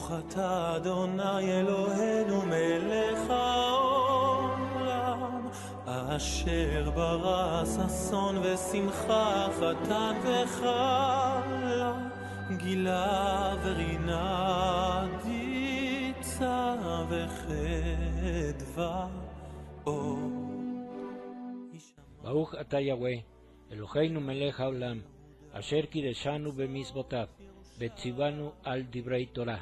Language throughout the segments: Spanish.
ברוך אתה אדוני אלוהינו מלך העולם אשר ברא ששון ושמחה חתן וכלה גילה ורינה דיצה וחדווה אור. ברוך אתה יהוה אלוהינו מלך העולם אשר קידשנו במצוותיו וציוונו על דברי תורה.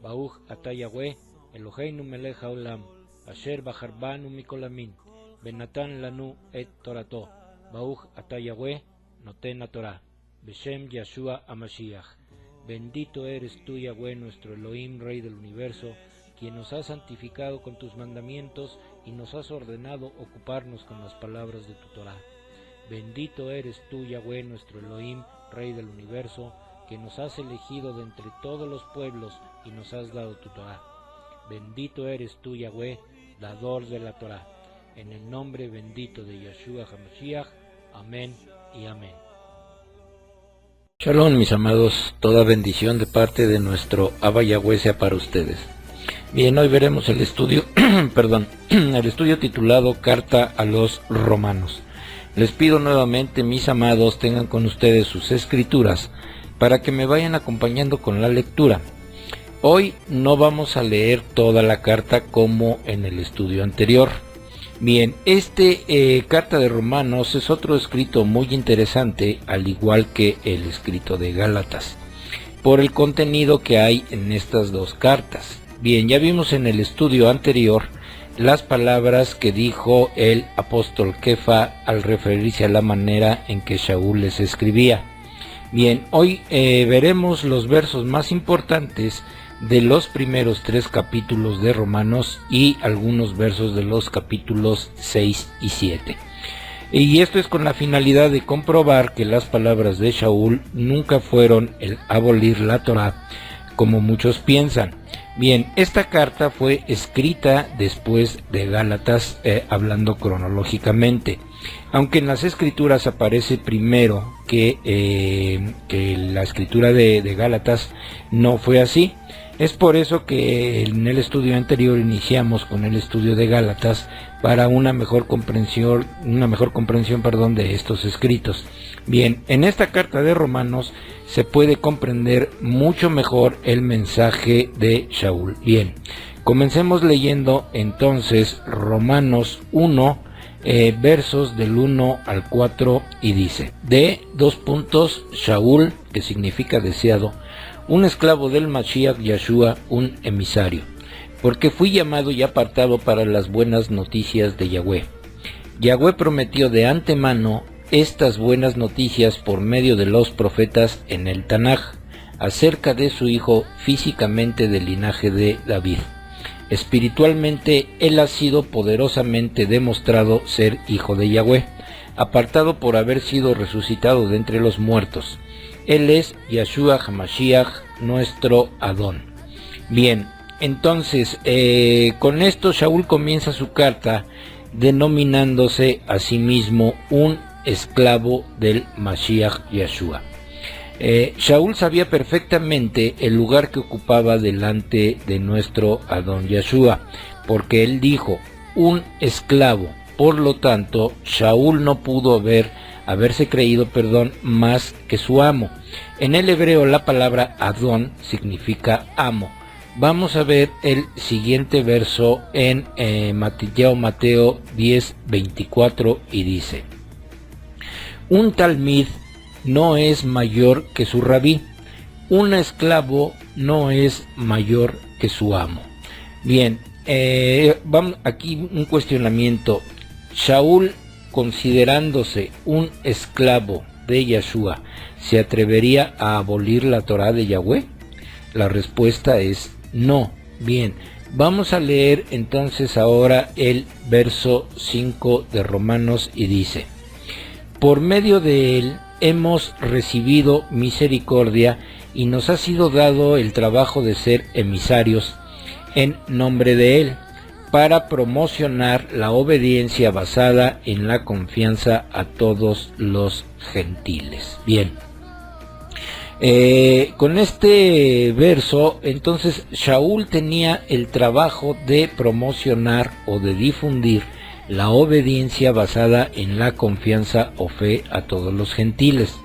ברוך אתה יהוה אלוהינו מלך העולם אשר בחר בנו מכל המין ונתן לנו את תורתו. ברוך אתה יהוה נותן התורה. בשם ישוע המשיח. Bendito eres tú, Yahweh, nuestro Elohim, Rey del universo, quien nos has santificado con tus mandamientos y nos has ordenado ocuparnos con las palabras de tu Torah. Bendito eres tú, Yahweh, nuestro Elohim, Rey del universo, que nos has elegido de entre todos los pueblos y nos has dado tu Torah. Bendito eres tú, Yahweh, dador de la Torah. En el nombre bendito de Yeshua HaMashiach. Amén y amén. Shalom, mis amados, toda bendición de parte de nuestro Abba Yahweh sea para ustedes. Bien, hoy veremos el estudio, el estudio titulado Carta a los Romanos. Les pido nuevamente, mis amados, tengan con ustedes sus escrituras para que me vayan acompañando con la lectura. Hoy no vamos a leer toda la carta como en el estudio anterior. Bien, carta de Romanos es otro escrito muy interesante, al igual que el escrito de Gálatas, por el contenido que hay en estas dos cartas. Bien, ya vimos en el estudio anterior las palabras que dijo el apóstol Kefa al referirse a la manera en que Shaul les escribía. Bien, hoy veremos los versos más importantes de los primeros 3 capítulos de Romanos y algunos versos de los capítulos 6 y 7. Y esto es con la finalidad de comprobar que las palabras de Shaul nunca fueron el abolir la Torah, como muchos piensan. Bien, esta carta fue escrita después de Gálatas, hablando cronológicamente, aunque en las escrituras aparece primero que la escritura de Gálatas no fue así. Es por eso que en el estudio anterior iniciamos con el estudio de Gálatas para una mejor comprensión de estos escritos. Bien, en esta carta de Romanos se puede comprender mucho mejor el mensaje de Shaul. Bien, comencemos leyendo entonces Romanos 1, versos del 1 al 4, y dice: Shaul, que significa deseado, un esclavo del Mashiach Yeshua, un emisario, porque fui llamado y apartado para las buenas noticias de Yahweh. Yahweh prometió de antemano estas buenas noticias por medio de los profetas en el Tanaj, acerca de su hijo físicamente del linaje de David. Espiritualmente, él ha sido poderosamente demostrado ser hijo de Yahweh, apartado por haber sido resucitado de entre los muertos. Él es Yeshua HaMashiach, nuestro Adón. Bien, entonces, con esto Shaul comienza su carta denominándose a sí mismo un esclavo del Mashiach Yeshua. Shaul sabía perfectamente el lugar que ocupaba delante de nuestro Adón Yeshua, porque él dijo, un esclavo. Por lo tanto, Shaul no pudo haberse creído más que su amo. En el hebreo la palabra Adón significa amo. Vamos a ver el siguiente verso en Mateo 10:24, y dice: un talmid no es mayor que su rabí, un esclavo no es mayor que su amo. Bien, vamos aquí un cuestionamiento. Shaul, considerándose un esclavo de Yeshua, ¿se atrevería a abolir la Torah de Yahweh? La respuesta es no. Bien, vamos a leer entonces ahora el verso 5 de Romanos, y dice: por medio de él hemos recibido misericordia y nos ha sido dado el trabajo de ser emisarios en nombre de él, para promocionar la obediencia basada en la confianza a todos los gentiles. Bien, Con este verso, entonces Shaul tenía el trabajo de promocionar o de difundir la obediencia basada en la confianza o fe a todos los gentiles.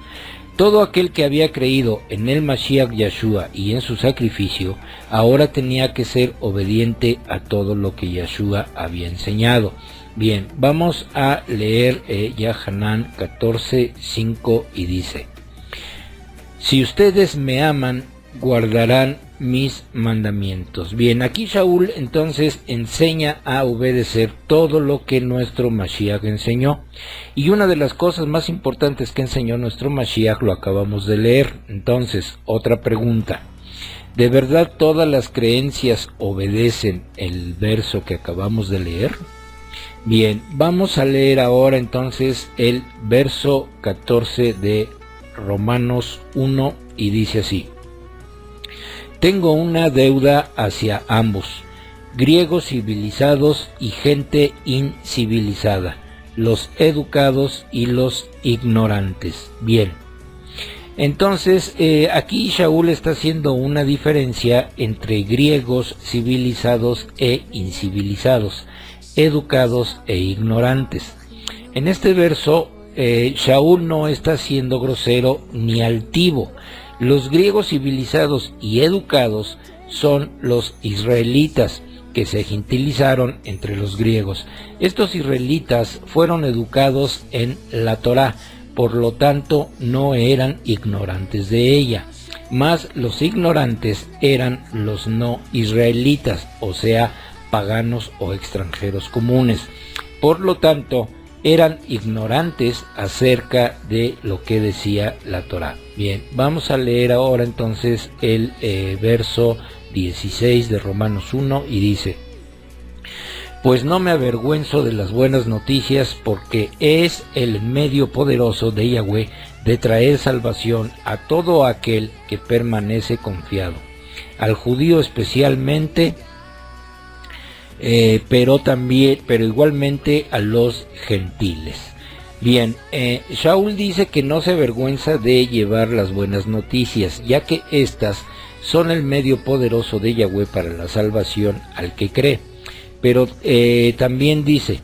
Todo aquel que había creído en el Mashiach Yeshua y en su sacrificio, ahora tenía que ser obediente a todo lo que Yeshua había enseñado. Bien, vamos a leer Yahanan 14:5 y dice: si ustedes me aman, guardarán mis mandamientos. Bien, aquí Shaul entonces enseña a obedecer todo lo que nuestro Mashiach enseñó. Y una de las cosas más importantes que enseñó nuestro Mashiach lo acabamos de leer. Entonces, otra pregunta: ¿de verdad todas las creencias obedecen el verso que acabamos de leer? Bien, vamos a leer ahora entonces el verso 14 de Romanos 1 y dice así: tengo una deuda hacia ambos, griegos civilizados y gente incivilizada, los educados y los ignorantes. Bien, entonces aquí Shaul está haciendo una diferencia entre griegos civilizados e incivilizados, educados e ignorantes. En este verso Shaul no está siendo grosero ni altivo. Los griegos civilizados y educados son los israelitas que se gentilizaron entre los griegos. Estos israelitas fueron educados en la Torá, por lo tanto no eran ignorantes de ella. Mas los ignorantes eran los no israelitas, o sea, paganos o extranjeros comunes. Por lo tanto, eran ignorantes acerca de lo que decía la Torá. Bien, vamos a leer ahora entonces el verso 16 de Romanos 1 y dice: pues no me avergüenzo de las buenas noticias, porque es el medio poderoso de Yahweh de traer salvación a todo aquel que permanece confiado, al judío especialmente, pero igualmente a los gentiles. Bien, Shaul dice que no se avergüenza de llevar las buenas noticias, ya que estas son el medio poderoso de Yahweh para la salvación al que cree. Pero también dice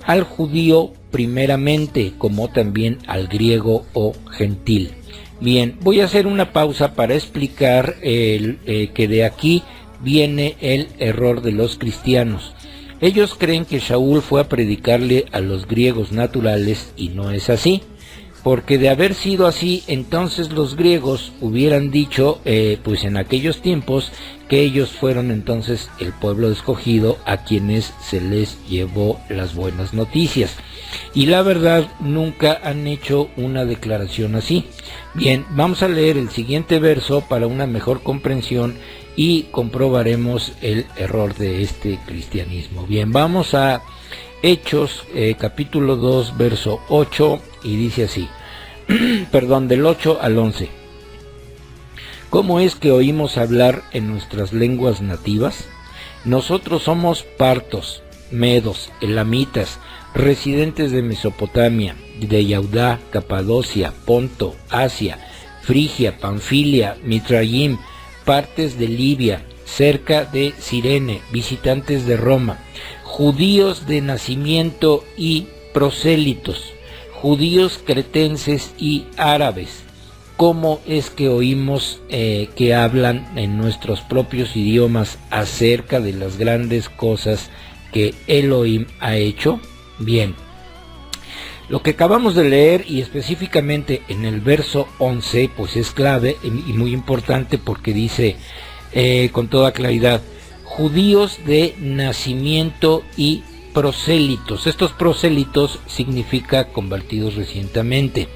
al judío primeramente, como también al griego o gentil. Bien, voy a hacer una pausa para explicar que de aquí viene el error de los cristianos. Ellos creen que Shaul fue a predicarle a los griegos naturales y no es así, porque de haber sido así, entonces los griegos hubieran dicho, pues en aquellos tiempos, que ellos fueron entonces el pueblo escogido a quienes se les llevó las buenas noticias. Y la verdad, nunca han hecho una declaración así. Bien, vamos a leer el siguiente verso para una mejor comprensión y comprobaremos el error de este cristianismo. Bien, vamos a Hechos capítulo 2 verso 8 y dice así, del 8 al 11. ¿Cómo es que oímos hablar en nuestras lenguas nativas? Nosotros somos partos, medos, elamitas, residentes de Mesopotamia, de Yahudá, Capadocia, Ponto, Asia, Frigia, Panfilia, Mitraim, partes de Libia, cerca de Cirene, visitantes de Roma, judíos de nacimiento y prosélitos, judíos cretenses y árabes. ¿Cómo es que oímos que hablan en nuestros propios idiomas acerca de las grandes cosas que Elohim ha hecho? Bien, lo que acabamos de leer y específicamente en el verso 11 pues es clave y muy importante, porque dice con toda claridad, judíos de nacimiento y prosélitos. Estos prosélitos significa convertidos recientemente.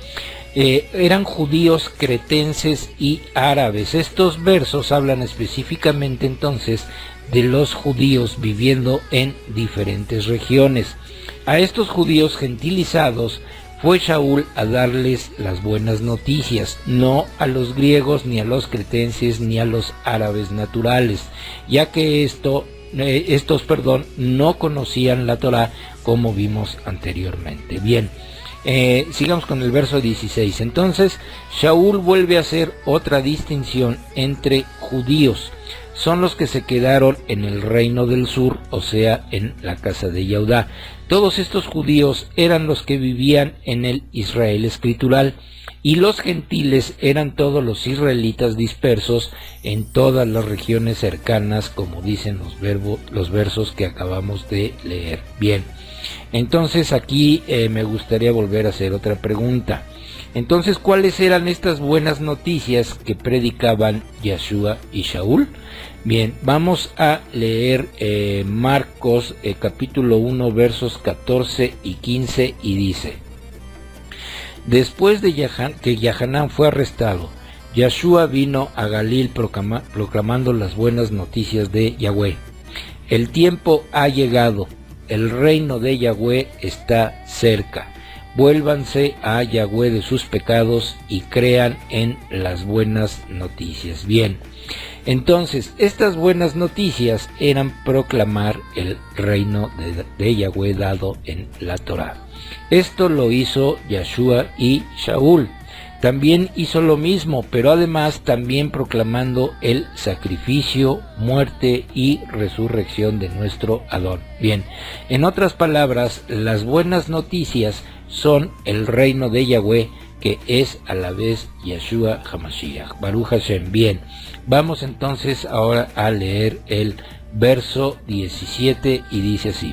Eran judíos cretenses y árabes. Estos versos hablan específicamente entonces de los judíos viviendo en diferentes regiones. A estos judíos gentilizados fue Shaul a darles las buenas noticias, no a los griegos, ni a los cretenses, ni a los árabes naturales, ya que estos no conocían la Torá, como vimos anteriormente. Bien, Sigamos con el verso 16. Entonces Shaul vuelve a hacer otra distinción entre judíos. Son los que se quedaron en el reino del sur, o sea, en la casa de Yehudá. Todos estos judíos eran los que vivían en el Israel escritural, y los gentiles eran todos los israelitas dispersos en todas las regiones cercanas, como dicen los versos que acabamos de leer. Bien, entonces aquí me gustaría volver a hacer otra pregunta. Entonces, ¿cuáles eran estas buenas noticias que predicaban Yeshua y Shaul? Bien, vamos a leer Marcos capítulo 1 versos 14 y 15 y dice: Después de que Yahanán fue arrestado, Yeshua vino a Galil proclamando las buenas noticias de Yahweh. El tiempo ha llegado, el reino de Yahweh está cerca. Vuélvanse a Yahweh de sus pecados y crean en las buenas noticias. Bien, entonces estas buenas noticias eran proclamar el reino de Yahweh dado en la Torá. Esto lo hizo Yeshua y Shaul. También hizo lo mismo, pero además también proclamando el sacrificio, muerte y resurrección de nuestro Adón. Bien, en otras palabras, las buenas noticias son el reino de Yahweh, que es a la vez Yeshua HaMashiach. Baruch Hashem. Bien, vamos entonces ahora a leer el verso 17 y dice así: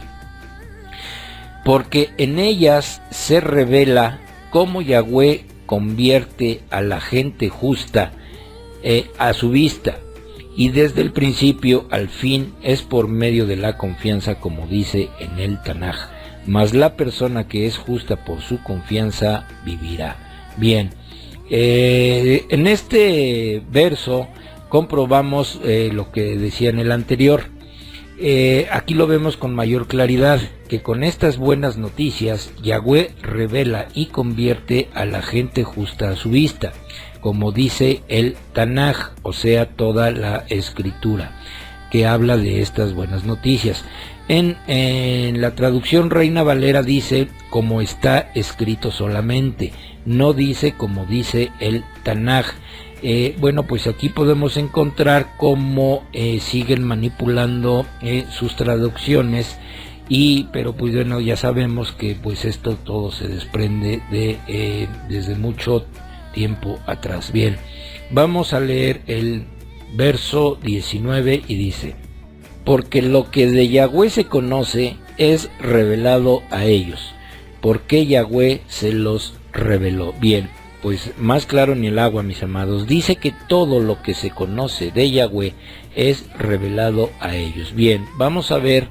Porque en ellas se revela cómo Yahweh convierte a la gente justa a su vista, y desde el principio al fin es por medio de la confianza, como dice en el Tanaj. Mas la persona que es justa por su confianza vivirá. Bien, en este verso comprobamos lo que decía en el anterior. Aquí lo vemos con mayor claridad, que con estas buenas noticias Yahweh revela y convierte a la gente justa a su vista, como dice el Tanaj, o sea, toda la escritura que habla de estas buenas noticias. En la traducción Reina Valera dice como está escrito solamente, no dice como dice el Tanaj. Bueno, pues aquí podemos encontrar cómo siguen manipulando sus traducciones, pero pues bueno, ya sabemos que pues esto todo se desprende desde mucho tiempo atrás. Bien, vamos a leer el verso 19 y dice: Porque lo que de Yahweh se conoce es revelado a ellos, porque Yahweh se los reveló. Bien, pues más claro ni el agua, mis amados. Dice que todo lo que se conoce de Yahweh es revelado a ellos. Bien, vamos a ver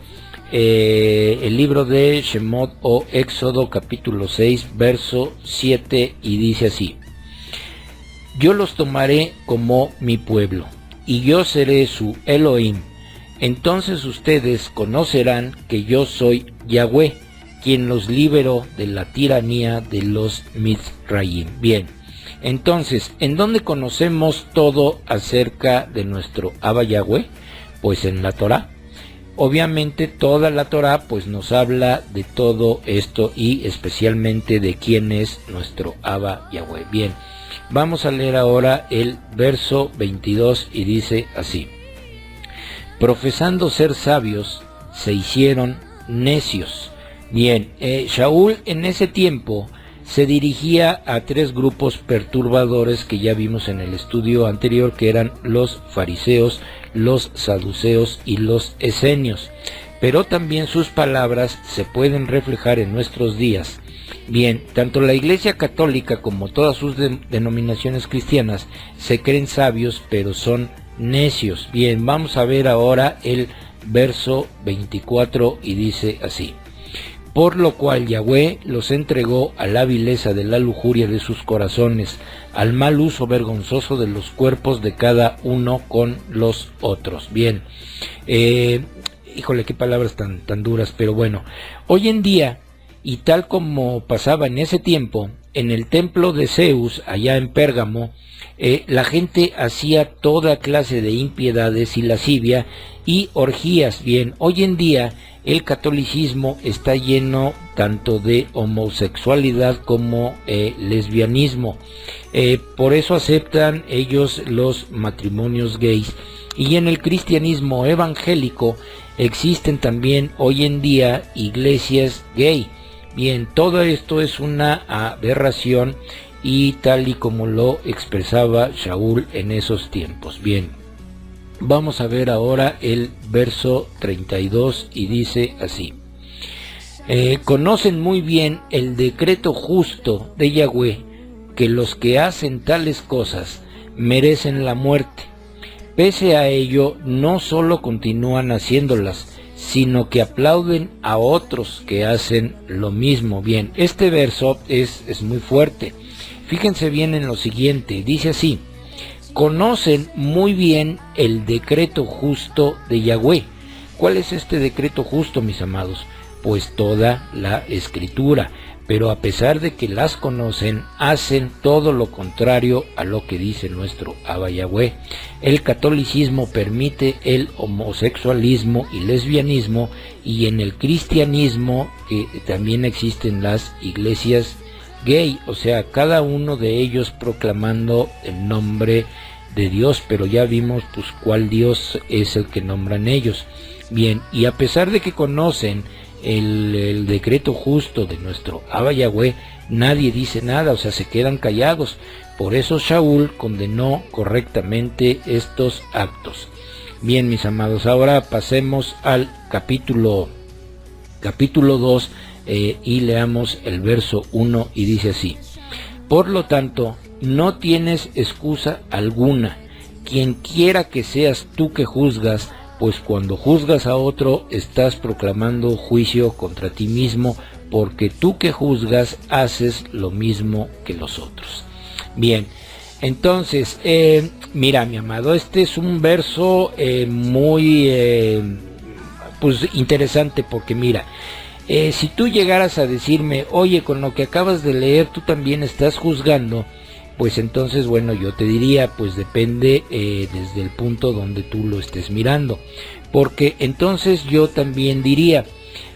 el libro de Shemot o Éxodo capítulo 6 verso 7 y dice así: Yo los tomaré como mi pueblo y yo seré su Elohim. Entonces ustedes conocerán que yo soy Yahweh, quien los liberó de la tiranía de los Mitzrayim. Bien, entonces, ¿en dónde conocemos todo acerca de nuestro Abba Yahweh? Pues en la Torá. Obviamente toda la Torá pues nos habla de todo esto y especialmente de quién es nuestro Abba Yahweh. Bien, vamos a leer ahora el verso 22 y dice así: Profesando ser sabios, se hicieron necios. Bien, Shaul en ese tiempo se dirigía a tres grupos perturbadores que ya vimos en el estudio anterior, que eran los fariseos, los saduceos y los esenios. Pero también sus palabras se pueden reflejar en nuestros días. Bien, tanto la Iglesia Católica como todas sus denominaciones cristianas se creen sabios, pero son necios. Bien, vamos a ver ahora el verso 24 y dice así: Por lo cual Yahweh los entregó a la vileza de la lujuria de sus corazones, al mal uso vergonzoso de los cuerpos de cada uno con los otros. Bien, híjole, qué palabras tan duras, pero bueno, hoy en día, y tal como pasaba en ese tiempo, en el templo de Zeus, allá en Pérgamo, la gente hacía toda clase de impiedades y lascivia y orgías. Bien, hoy en día el catolicismo está lleno tanto de homosexualidad como lesbianismo. Por eso aceptan ellos los matrimonios gays. Y en el cristianismo evangélico existen también hoy en día iglesias gay. Bien, todo esto es una aberración y tal y como lo expresaba Shaul en esos tiempos. Bien, vamos a ver ahora el verso 32 y dice así: conocen muy bien el decreto justo de Yahweh, que los que hacen tales cosas merecen la muerte. Pese a ello, no solo continúan haciéndolas, sino que aplauden a otros que hacen lo mismo. Bien, este verso es muy fuerte. Fíjense bien en lo siguiente, dice así: conocen muy bien el decreto justo de Yahweh. ¿Cuál es este decreto justo, mis amados? Pues toda la escritura, pero a pesar de que las conocen, hacen todo lo contrario a lo que dice nuestro Abba Yahweh. El catolicismo permite el homosexualismo y lesbianismo, y en el cristianismo también existen las iglesias gay, o sea, cada uno de ellos proclamando el nombre de Dios, pero ya vimos pues cuál Dios es el que nombran ellos. Bien, y a pesar de que conocen el decreto justo de nuestro Abba Yahweh, nadie dice nada, o sea, se quedan callados. Por eso Shaul condenó correctamente estos actos. Bien, mis amados, ahora pasemos al capítulo 2 y leamos el verso 1 y dice así: por lo tanto, no tienes excusa alguna, quien quiera que seas tú que juzgas, pues cuando juzgas a otro estás proclamando juicio contra ti mismo, porque tú que juzgas haces lo mismo que los otros. Bien, entonces, mira, mi amado, este es un verso muy pues interesante, porque mira, si tú llegaras a decirme, oye, con lo que acabas de leer tú también estás juzgando, pues entonces, bueno, yo te diría, pues depende desde el punto donde tú lo estés mirando, porque entonces yo también diría,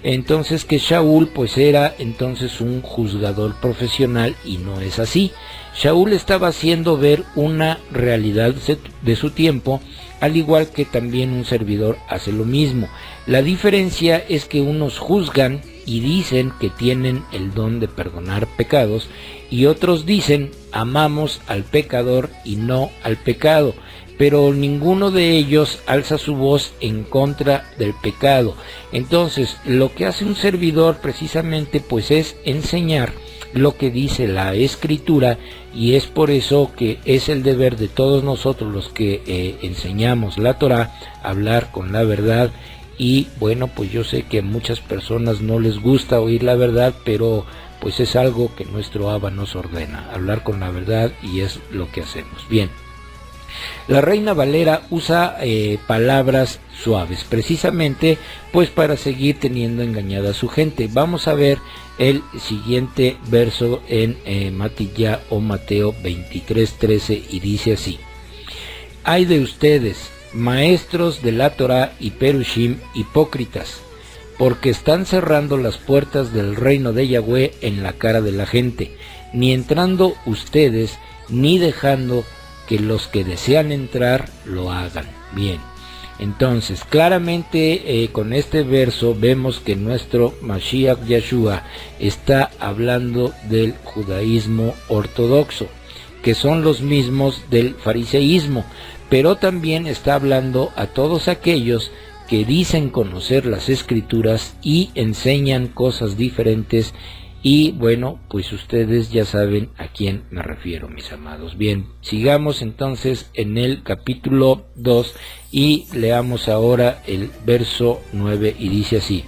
entonces que Shaul pues era entonces un juzgador profesional, y no es así. Shaul estaba haciendo ver una realidad de su tiempo, al igual que también un servidor hace lo mismo. La diferencia es que unos juzgan y dicen que tienen el don de perdonar pecados, y otros dicen amamos al pecador y no al pecado, pero ninguno de ellos alza su voz en contra del pecado. Entonces, lo que hace un servidor precisamente pues es enseñar lo que dice la Escritura, y es por eso que es el deber de todos nosotros los que enseñamos la Torá, hablar con la verdad. Y bueno, pues yo sé que a muchas personas no les gusta oír la verdad, pero pues es algo que nuestro Abba nos ordena, hablar con la verdad, y es lo que hacemos. Bien, la Reina Valera usa palabras suaves, precisamente pues para seguir teniendo engañada a su gente. Vamos a ver el siguiente verso en Matilla o Mateo 23:13, y dice así: hay de ustedes, maestros de la Torá y Perushim, hipócritas, porque están cerrando las puertas del reino de Yahweh en la cara de la gente, ni entrando ustedes, ni dejando que los que desean entrar lo hagan. Bien, entonces claramente con este verso vemos que nuestro Mashiach Yeshua está hablando del judaísmo ortodoxo, que son los mismos del fariseísmo, pero también está hablando a todos aquellos que dicen conocer las Escrituras y enseñan cosas diferentes. Y bueno, pues ustedes ya saben a quién me refiero, mis amados. Bien, sigamos entonces en el capítulo 2 y leamos ahora el verso 9, y dice así: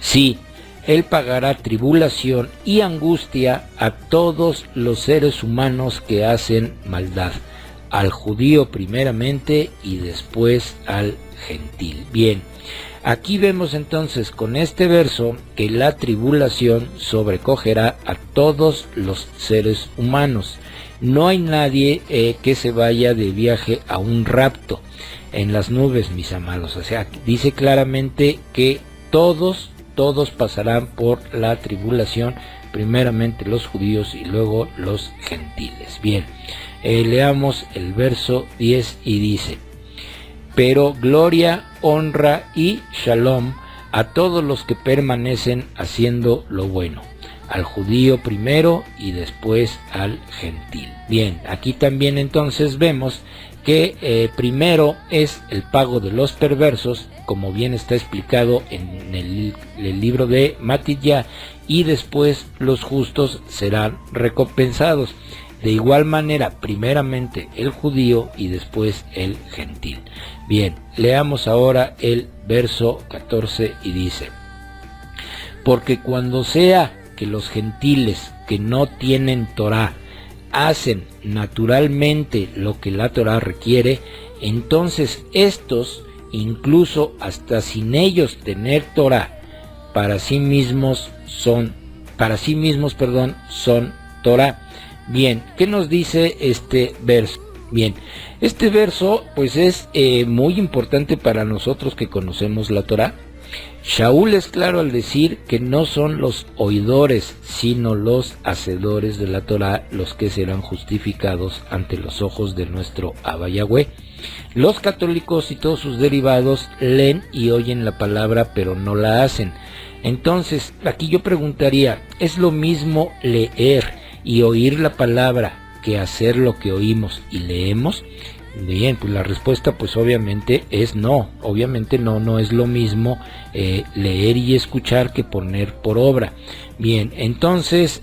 sí, Él pagará tribulación y angustia a todos los seres humanos que hacen maldad, al judío primeramente y después al gentil. Bien, aquí vemos entonces con este verso que la tribulación sobrecogerá a todos los seres humanos. No hay nadie que se vaya de viaje a un rapto en las nubes, mis amados. O sea, dice claramente que todos pasarán por la tribulación, primeramente los judíos y luego los gentiles. Bien, leamos el verso 10 y dice: pero gloria, honra y shalom a todos los que permanecen haciendo lo bueno, al judío primero y después al gentil. Bien, aquí también entonces vemos que primero es el pago de los perversos, como bien está explicado en el libro de Matitya, y después los justos serán recompensados. De igual manera, primeramente el judío y después el gentil. Bien, leamos ahora el verso 14 y dice: porque cuando sea que los gentiles que no tienen Torá hacen naturalmente lo que la Torá requiere, entonces estos, incluso hasta sin ellos tener Torá, para sí mismos son Torá. Bien, ¿qué nos dice este verso? Bien, este verso pues es muy importante para nosotros que conocemos la Torá. Shaul es claro al decir que no son los oidores, sino los hacedores de la Torá los que serán justificados ante los ojos de nuestro Abba Yahweh. Los católicos y todos sus derivados leen y oyen la palabra, pero no la hacen. Entonces, aquí yo preguntaría, ¿es lo mismo leer y oír la palabra que hacer lo que oímos y leemos? Bien, pues la respuesta pues obviamente es no. Obviamente no es lo mismo leer y escuchar que poner por obra. Bien, entonces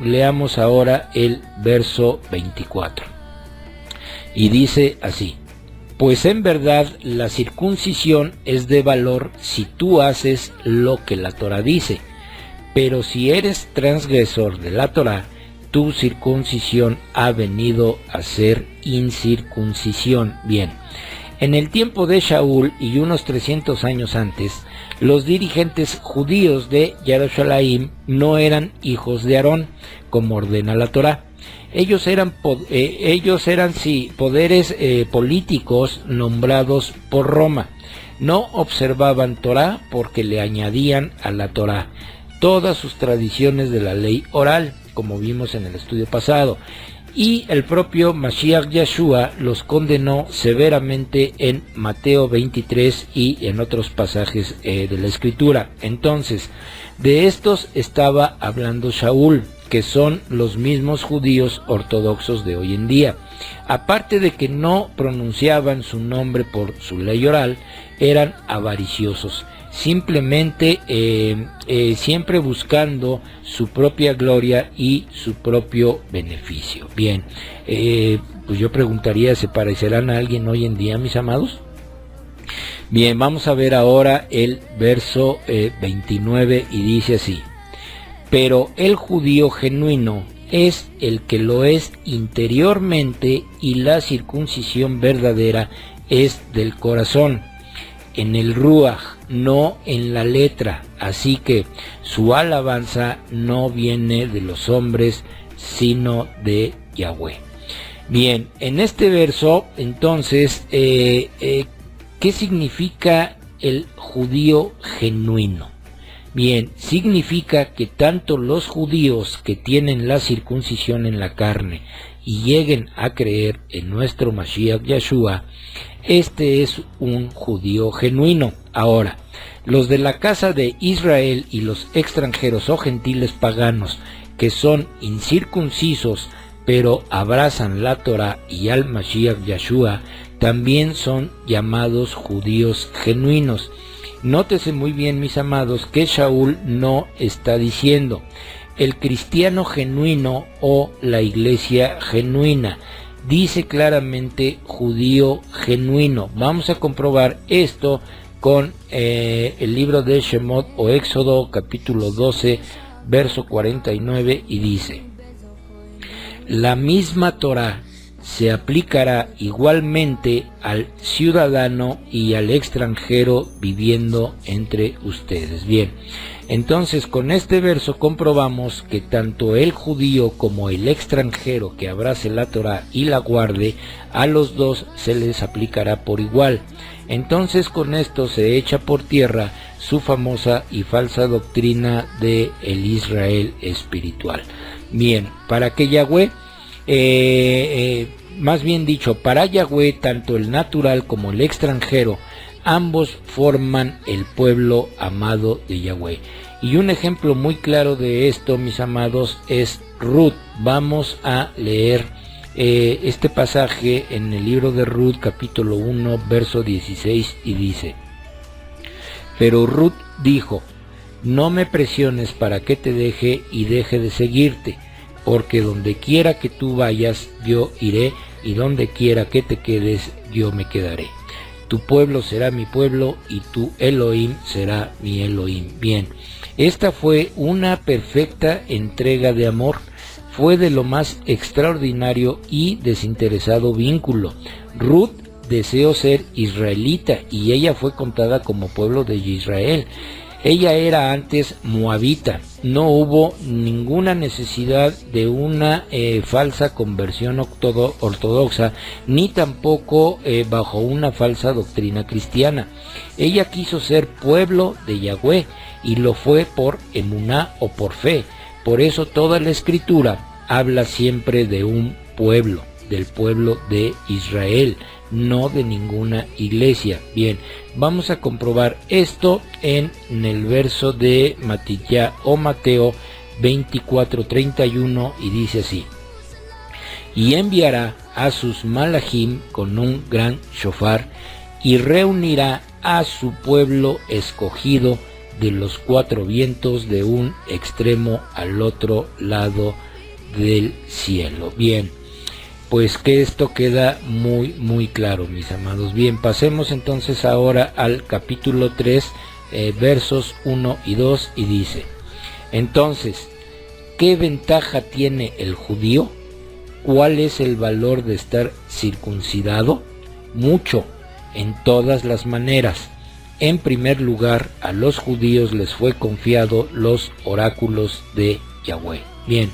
leamos ahora el verso 24. Y dice así: pues en verdad la circuncisión es de valor si tú haces lo que la Torá dice, pero si eres transgresor de la Torá, tu circuncisión ha venido a ser incircuncisión. Bien, en el tiempo de Shaul y unos 300 años antes, los dirigentes judíos de Jerusalén no eran hijos de Aarón, como ordena la Torá. Ellos eran poderes políticos nombrados por Roma. No observaban Torá porque le añadían a la Torá todas sus tradiciones de la ley oral, como vimos en el estudio pasado, y el propio Mashiach Yeshua los condenó severamente en Mateo 23 y en otros pasajes de la Escritura. Entonces, de estos estaba hablando Shaul, que son los mismos judíos ortodoxos de hoy en día. Aparte de que no pronunciaban su nombre por su ley oral, eran avariciosos, simplemente siempre buscando su propia gloria y su propio beneficio. Bien, pues yo preguntaría, ¿se parecerán a alguien hoy en día, mis amados? Bien, vamos a ver ahora el verso 29 y dice así: pero el judío genuino es el que lo es interiormente, y la circuncisión verdadera es del corazón, en el ruaj, no en la letra. Así que su alabanza no viene de los hombres, sino de Yahweh. Bien, en este verso, entonces, ¿qué significa el judío genuino? Bien, significa que tanto los judíos que tienen la circuncisión en la carne y lleguen a creer en nuestro Mashiach Yeshua, este es un judío genuino. Ahora, los de la casa de Israel y los extranjeros o gentiles paganos que son incircuncisos pero abrazan la Torah y al Mashiach Yeshua, también son llamados judíos genuinos. Nótese muy bien, mis amados, que Shaul no está diciendo el cristiano genuino o la iglesia genuina. Dice claramente judío genuino. Vamos a comprobar esto con el libro de Shemot o Éxodo capítulo 12 verso 49 y dice: la misma Torá se aplicará igualmente al ciudadano y al extranjero viviendo entre ustedes. Bien, entonces con este verso comprobamos que tanto el judío como el extranjero que abrace la Torá y la guarde, a los dos se les aplicará por igual. Entonces con esto se echa por tierra su famosa y falsa doctrina de el Israel espiritual. Bien, para que Yahweh, más bien dicho, para Yahweh tanto el natural como el extranjero, ambos forman el pueblo amado de Yahweh. Y un ejemplo muy claro de esto, mis amados, es Ruth. Vamos a leer este pasaje en el libro de Ruth, capítulo 1, verso 16, y dice: Pero Ruth dijo: No me presiones para que te deje y deje de seguirte, porque donde quiera que tú vayas, yo iré, y donde quiera que te quedes, yo me quedaré. Tu pueblo será mi pueblo, y tu Elohim será mi Elohim. Bien, esta fue una perfecta entrega de amor. Fue de lo más extraordinario y desinteresado vínculo. Ruth deseó ser israelita y ella fue contada como pueblo de Israel. Ella era antes moabita. No hubo ninguna necesidad de una falsa conversión ortodoxa, ni tampoco bajo una falsa doctrina cristiana. Ella quiso ser pueblo de Yahweh y lo fue por emuná o por fe. Por eso toda la escritura habla siempre de un pueblo, del pueblo de Israel, no de ninguna iglesia. Bien, vamos a comprobar esto en el verso de Mateo 24:31, y dice así: Y enviará a sus malachim con un gran shofar, y reunirá a su pueblo escogido de los cuatro vientos, de un extremo al otro lado del cielo. Bien, pues que esto queda muy claro, mis amados. Bien, pasemos entonces ahora al capítulo 3, versos 1 y 2, y dice: Entonces, ¿qué ventaja tiene el judío? ¿Cuál es el valor de estar circuncidado? Mucho, en todas las maneras. En primer lugar, a los judíos les fue confiado los oráculos de Yahweh. Bien,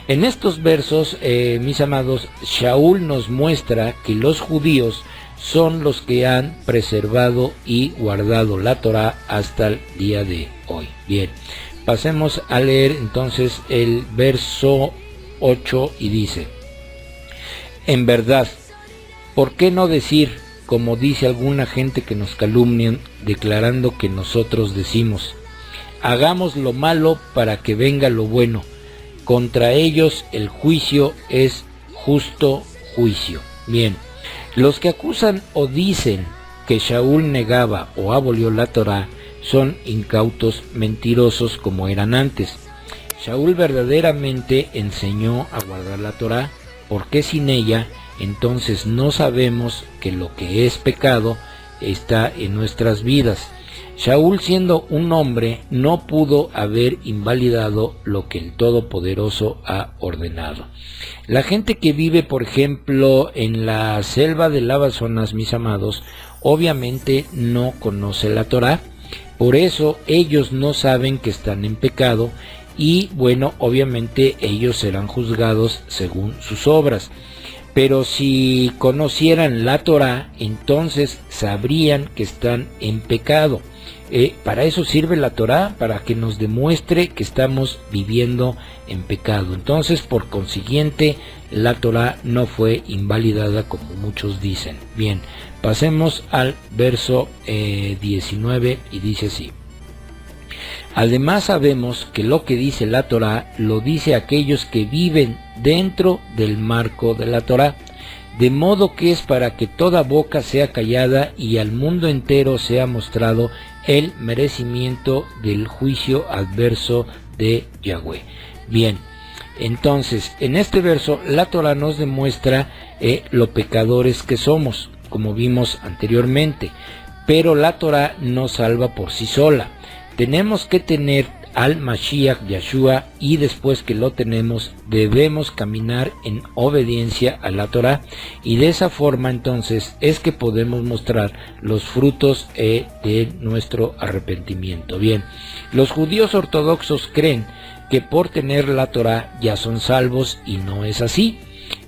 en estos versos, mis amados, Shaul nos muestra que los judíos son los que han preservado y guardado la Torá hasta el día de hoy. Bien, pasemos a leer entonces el verso 8, y dice: En verdad, ¿por qué no decir, como dice alguna gente que nos calumnian, declarando que nosotros decimos: hagamos lo malo para que venga lo bueno? Contra ellos el juicio es justo juicio. Bien, los que acusan o dicen que Shaul negaba o abolió la Torá son incautos mentirosos como eran antes. Shaul verdaderamente enseñó a guardar la Torá, porque sin ella entonces no sabemos que lo que es pecado está en nuestras vidas. Shaul, siendo un hombre, no pudo haber invalidado lo que el Todopoderoso ha ordenado. La gente que vive, por ejemplo, en la selva del Amazonas, mis amados, obviamente no conoce la Torá. Por eso ellos no saben que están en pecado, y bueno, obviamente ellos serán juzgados según sus obras. Pero si conocieran la Torá, entonces sabrían que están en pecado. Para eso sirve la Torá, para que nos demuestre que estamos viviendo en pecado. Entonces, por consiguiente, la Torá no fue invalidada como muchos dicen. Bien, pasemos al verso 19, y dice así: Además sabemos que lo que dice la Torá lo dice aquellos que viven dentro del marco de la Torá, de modo que es para que toda boca sea callada y al mundo entero sea mostrado el merecimiento del juicio adverso de Yahweh. Bien, entonces en este verso la Torá nos demuestra lo pecadores que somos, como vimos anteriormente, pero la Torá no salva por sí sola. Tenemos que tener al Mashiach Yeshua, y después que lo tenemos debemos caminar en obediencia a la Torah, y de esa forma entonces es que podemos mostrar los frutos de nuestro arrepentimiento. Bien, los judíos ortodoxos creen que por tener la Torah ya son salvos, y no es así.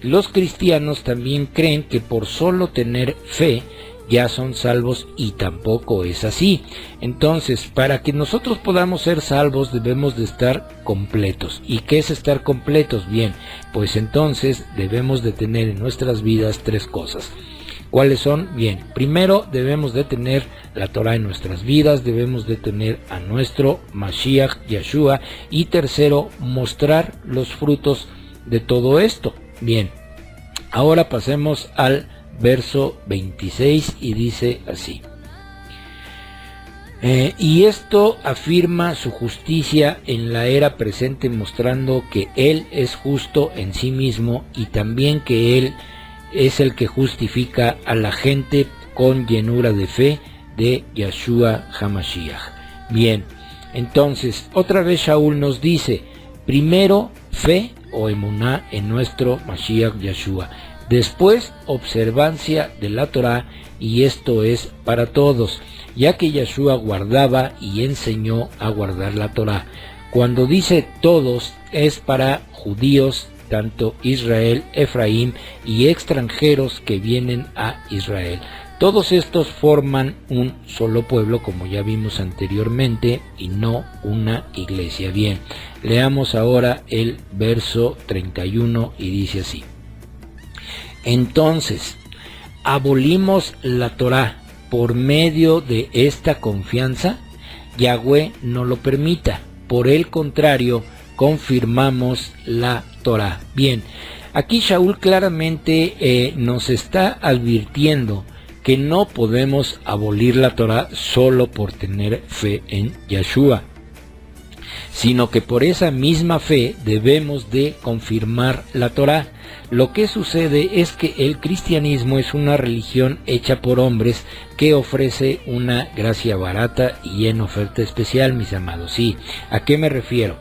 Los cristianos también creen que por solo tener fe ya son salvos, y tampoco es así. Entonces, para que nosotros podamos ser salvos debemos de estar completos. ¿Y qué es estar completos? Bien, pues entonces debemos de tener en nuestras vidas tres cosas. ¿Cuáles son? Bien, primero debemos de tener la Torah en nuestras vidas, debemos de tener a nuestro Mashiach Yeshua, y tercero, mostrar los frutos de todo esto. Bien, ahora pasemos al verso 26 y dice así: y esto afirma su justicia en la era presente, mostrando que Él es justo en sí mismo, y también que Él es el que justifica a la gente con llenura de fe de Yeshua HaMashiach. Bien, entonces otra vez Shaul nos dice: primero fe o emuná en nuestro Mashiach Yeshua, después observancia de la Torah, y esto es para todos, ya que Yeshua guardaba y enseñó a guardar la Torah. Cuando dice todos es para judíos, tanto Israel, Efraín y extranjeros que vienen a Israel. Todos estos forman un solo pueblo, como ya vimos anteriormente, y no una iglesia. Bien, leamos ahora el verso 31 y dice así: entonces, abolimos la Torá por medio de esta confianza. Yahweh no lo permita, por el contrario, confirmamos la Torá. Bien, aquí Shaul claramente nos está advirtiendo que no podemos abolir la Torá solo por tener fe en Yeshua, sino que por esa misma fe debemos de confirmar la Torá. Lo que sucede es que el cristianismo es una religión hecha por hombres que ofrece una gracia barata y en oferta especial, mis amados. Sí, ¿a qué me refiero?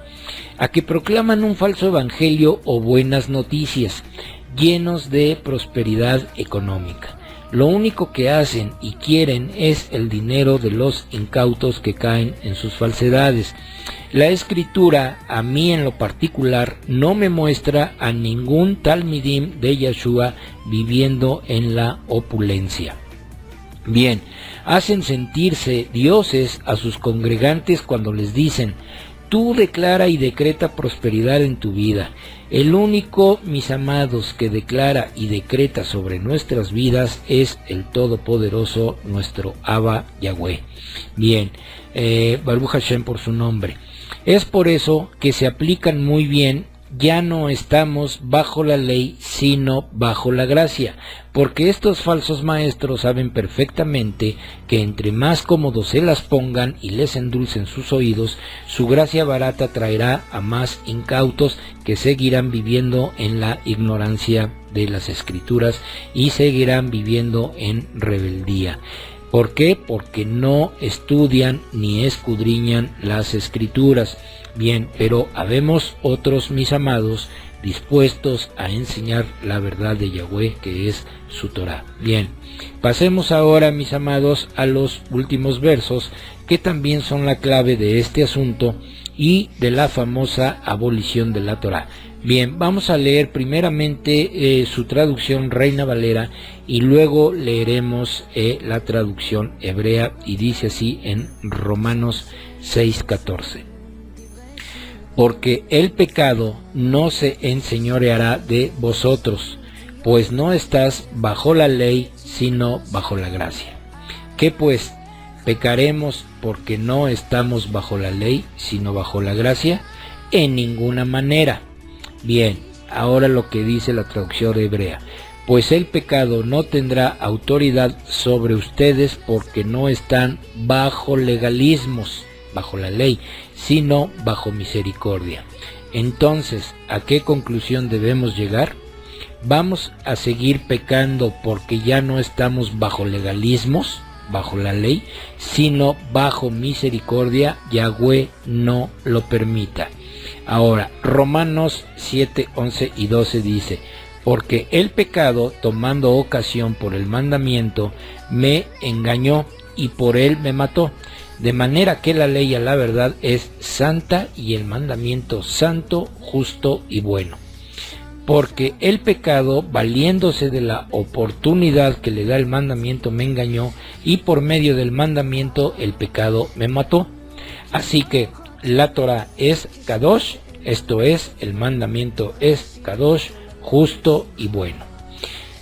A que proclaman un falso evangelio o buenas noticias, llenos de prosperidad económica. Lo único que hacen y quieren es el dinero de los incautos que caen en sus falsedades. La escritura, a mí en lo particular, no me muestra a ningún talmidim de Yeshua viviendo en la opulencia. Bien, hacen sentirse dioses a sus congregantes cuando les dicen: tú declara y decreta prosperidad en tu vida. El único, mis amados, que declara y decreta sobre nuestras vidas es el Todopoderoso, nuestro Abba Yahweh. Bien, Baruch Hashem por su nombre. Es por eso que se aplican muy bien. Ya no estamos bajo la ley, sino bajo la gracia, porque estos falsos maestros saben perfectamente que entre más cómodos se las pongan y les endulcen sus oídos, su gracia barata traerá a más incautos que seguirán viviendo en la ignorancia de las escrituras y seguirán viviendo en rebeldía. ¿Por qué? Porque no estudian ni escudriñan las escrituras. Bien, pero habemos otros, mis amados, dispuestos a enseñar la verdad de Yahweh, que es su Torah. Bien, pasemos ahora, mis amados, a los últimos versos, que también son la clave de este asunto y de la famosa abolición de la Torah. Bien, vamos a leer primeramente su traducción Reina Valera y luego leeremos la traducción hebrea, y dice así en Romanos 6:14. Porque el pecado no se enseñoreará de vosotros, pues no estás bajo la ley, sino bajo la gracia. ¿Qué pues? ¿Pecaremos porque no estamos bajo la ley, sino bajo la gracia? En ninguna manera. Bien, ahora lo que dice la traducción hebrea: pues el pecado no tendrá autoridad sobre ustedes porque no están bajo legalismos, bajo la ley, sino bajo misericordia. Entonces, ¿a qué conclusión debemos llegar? ¿Vamos a seguir pecando porque ya no estamos bajo legalismos? bajo la ley, sino bajo misericordia, Yahweh no lo permita. Ahora, Romanos 7, 11 y 12 dice: porque el pecado, tomando ocasión por el mandamiento, me engañó y por él me mató. De manera que la ley a la verdad es santa y el mandamiento santo, justo y bueno. Porque el pecado, valiéndose de la oportunidad que le da el mandamiento, me engañó y por medio del mandamiento el pecado me mató. Así que la Torah es Kadosh, esto es, el mandamiento es Kadosh, justo y bueno.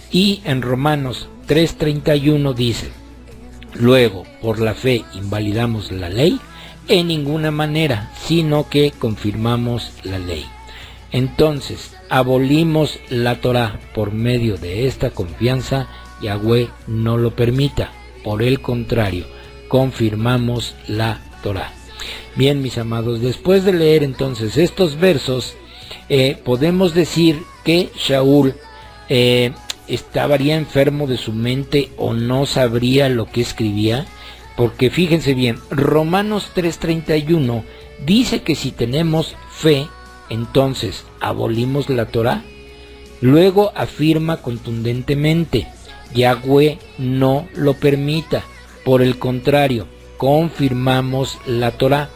Y en Romanos 3:31 dice: luego, por la fe invalidamos la ley, en ninguna manera, sino que confirmamos la ley. Entonces, abolimos la Torah por medio de esta confianza, Yahweh no lo permita. Por el contrario, confirmamos la Torah. Bien, mis amados, después de leer entonces estos versos, podemos decir que Shaul estaría enfermo de su mente o no sabría lo que escribía, porque fíjense bien, Romanos 3:31 dice que si tenemos fe, entonces abolimos la Torah. Luego afirma contundentemente: Yahweh no lo permita, por el contrario, confirmamos la Torah.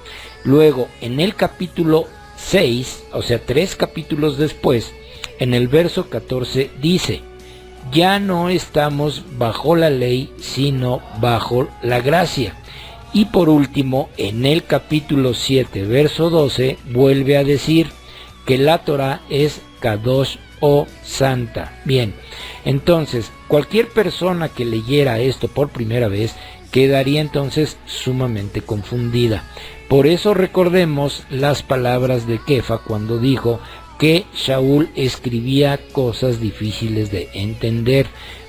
Luego, en el capítulo 6, o sea, 3 capítulos después, en el verso 14 dice: ya no estamos bajo la ley, sino bajo la gracia. Y por último, en el capítulo 7, verso 12, vuelve a decir que la Torah es Kadosh o santa. Bien, entonces, cualquier persona que leyera esto por primera vez quedaría entonces sumamente confundida. Por eso recordemos las palabras de Kefa cuando dijo que Shaul escribía cosas difíciles de entender.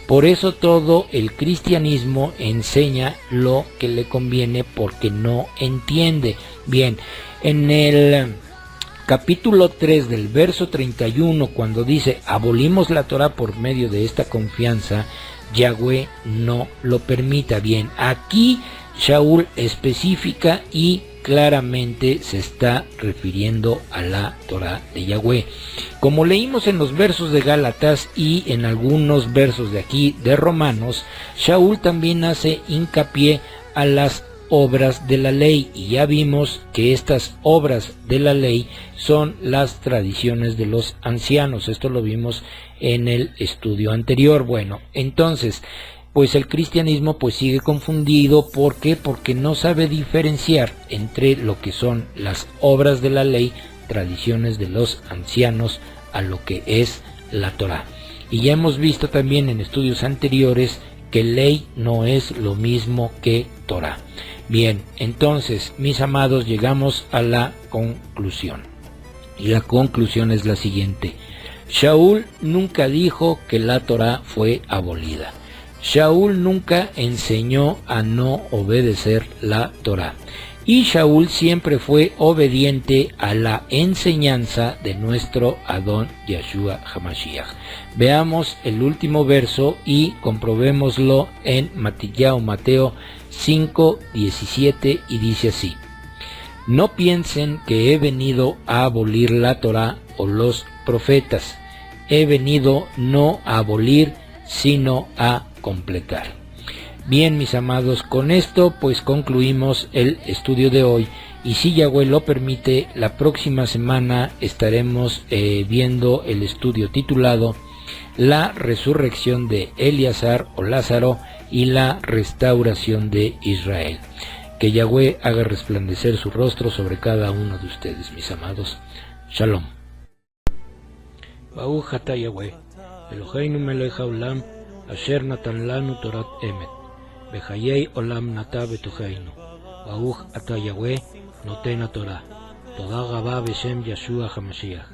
Por eso todo el cristianismo enseña lo que le conviene porque no entiende. Bien, en el capítulo 3 del verso 31, cuando dice abolimos la Torah por medio de esta confianza, Yahweh no lo permita. Bien, aquí Shaul especifica y claramente se está refiriendo a la Torah de Yahweh. Como leímos en los versos de Gálatas y en algunos versos de aquí de Romanos, Shaul también hace hincapié a las obras de la ley, y ya vimos que estas obras de la ley son las tradiciones de los ancianos. Esto lo vimos en el estudio anterior. Bueno, entonces, pues el cristianismo pues sigue confundido. ¿Por qué? Porque no sabe diferenciar entre lo que son las obras de la ley, tradiciones de los ancianos, a lo que es la Torah. Y ya hemos visto también en estudios anteriores que ley no es lo mismo que Torah. Bien, entonces, mis amados, llegamos a la conclusión. Y la conclusión es la siguiente: Shaul nunca dijo que la Torah fue abolida. Shaul nunca enseñó a no obedecer la Torah. Y Shaul siempre fue obediente a la enseñanza de nuestro Adón Yeshua HaMashiach. Veamos el último verso y comprobémoslo en Mateo 5:17, y dice así: no piensen que he venido a abolir la Torah o los profetas. He venido no a abolir, sino a completar. Bien, mis amados, con esto pues concluimos el estudio de hoy, y si Yahweh lo permite, la próxima semana estaremos viendo el estudio titulado La resurrección de Eleazar o Lázaro y la restauración de Israel. Que Yahweh haga resplandecer su rostro sobre cada uno de ustedes, mis amados. Shalom. Baruch atah Yahweh, Eloheinu melech haolam, asher natan lanu torat emet, bechayei olam nata betocheinu. Baruch atah Yahweh, noten Torah. Toda rabá beshem Yeshua HaMashiach.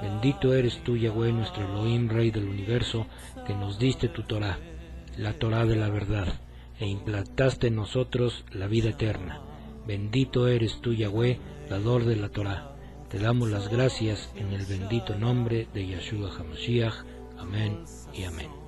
Bendito eres tú, Yahweh, nuestro Elohim, Rey del universo, que nos diste tu Torah, la Torah de la verdad, e implantaste en nosotros la vida eterna. Bendito eres tú, Yahweh, dador de la Torah. Te damos las gracias en el bendito nombre de Yeshua HaMashiach. Amén y amén.